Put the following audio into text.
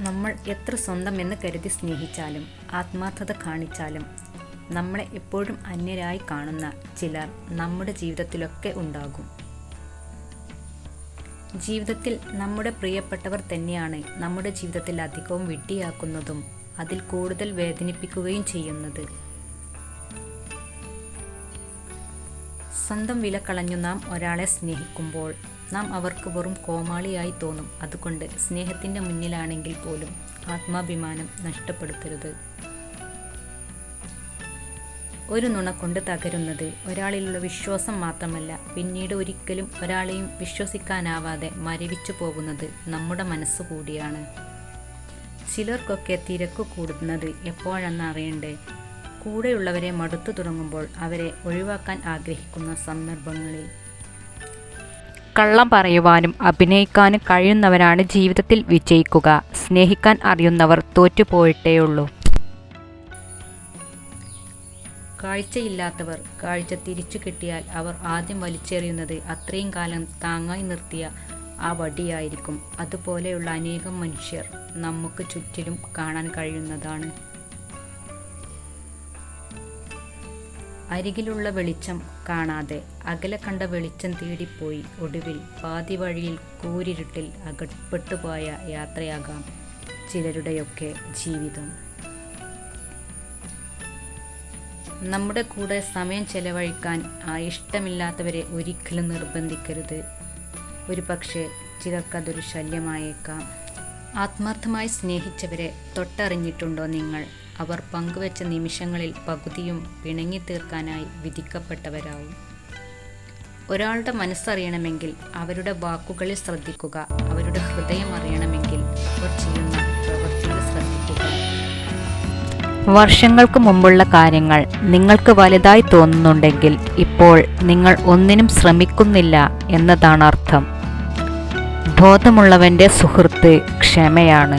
നമ്മൾ എത്ര സ്വന്തം എന്ന് കരുതി സ്നേഹിച്ചാലും ആത്മാർത്ഥത കാണിച്ചാലും നമ്മളെ എപ്പോഴും അന്യരായി കാണുന്ന ചിലർ നമ്മുടെ ജീവിതത്തിലൊക്കെ ഉണ്ടാകും. ജീവിതത്തിൽ നമ്മുടെ പ്രിയപ്പെട്ടവർ തന്നെയാണ് നമ്മുടെ ജീവിതത്തിൽ അധികവും വിഡ്ഢിയാക്കുന്നതും അതിൽ കൂടുതൽ വേദനിപ്പിക്കുകയും ചെയ്യുന്നത്. സ്വന്തം വില കളഞ്ഞു നാം ഒരാളെ സ്നേഹിക്കുമ്പോൾ നാം അവർക്ക് വെറും കോമാളിയായി തോന്നും. അതുകൊണ്ട് സ്നേഹത്തിൻ്റെ മുന്നിലാണെങ്കിൽ പോലും ആത്മാഭിമാനം നഷ്ടപ്പെടുത്തരുത്. ഒരു നുണ കൊണ്ട് തകരുന്നത് ഒരാളിലുള്ള വിശ്വാസം മാത്രമല്ല, പിന്നീട് ഒരിക്കലും ഒരാളെയും വിശ്വസിക്കാനാവാതെ മരവിച്ചു പോകുന്നത് നമ്മുടെ മനസ്സ് കൂടിയാണ്. ചിലർക്കൊക്കെ തിരക്ക് കൂടുന്നത് എപ്പോഴെന്ന് അറിയണ്ടേ? കൂടെയുള്ളവരെ മടുത്തു തുടങ്ങുമ്പോൾ അവരെ ഒഴിവാക്കാൻ ആഗ്രഹിക്കുന്ന സന്ദർഭങ്ങളിൽ. കള്ളം പറയുവാനും അഭിനയിക്കാനും കഴിയുന്നവരാണ് ജീവിതത്തിൽ വിജയിക്കുക. സ്നേഹിക്കാൻ അറിയുന്നവർ തോറ്റുപോയിട്ടേയുള്ളൂ. കാഴ്ചയില്ലാത്തവർ കാഴ്ച തിരിച്ചു കിട്ടിയാൽ അവർ ആദ്യം വലിച്ചെറിയുന്നത് അത്രയും കാലം താങ്ങായി നിർത്തിയ ആ വടിയായിരിക്കും. അതുപോലെയുള്ള അനേകം മനുഷ്യർ നമുക്ക് ചുറ്റിലും കാണാൻ കഴിയുന്നതാണ്. അരികിലുള്ള വെളിച്ചം കാണാതെ അകലെ കണ്ട വെളിച്ചം തേടിപ്പോയി ഒടുവിൽ പാതി വഴിയിൽ കൂരിരുട്ടിൽ അകപ്പെട്ടുപോയ യാത്രയാകാം ചിലരുടെയൊക്കെ ജീവിതം. നമ്മുടെ കൂടെ സമയം ചെലവഴിക്കാൻ ഇഷ്ടമില്ലാത്തവരെ ഒരിക്കലും നിർബന്ധിക്കരുത്. ഒരു പക്ഷേ ചിലർക്കതൊരു ശല്യമായേക്കാം. ആത്മാർത്ഥമായി സ്നേഹിച്ചവരെ തൊട്ടറിഞ്ഞിട്ടുണ്ടോ നിങ്ങൾ? അവർ പങ്കുവെച്ച നിമിഷങ്ങളിൽ പകുതിയും പിണങ്ങി തീർക്കാനായി വിധിക്കപ്പെട്ടവരാവും. ഒരാളുടെ മനസ്സറിയണമെങ്കിൽ അവരുടെ വാക്കുകളിൽ ശ്രദ്ധിക്കുക. അവരുടെ ഹൃദയം അറിയണമെങ്കിൽ അവർ ചെയ്യുന്ന പ്രവൃത്തിയിൽ ശ്രദ്ധിക്കുക. വർഷങ്ങൾക്ക് മുമ്പുള്ള കാര്യങ്ങൾ നിങ്ങൾക്ക് വലുതായി തോന്നുന്നുണ്ടെങ്കിൽ ഇപ്പോൾ നിങ്ങൾ ഒന്നിനും ശ്രമിക്കുന്നില്ല എന്നതാണ് അർത്ഥം. ബോധമുള്ളവൻ്റെ സുഹൃത്ത് ക്ഷമയാണ്.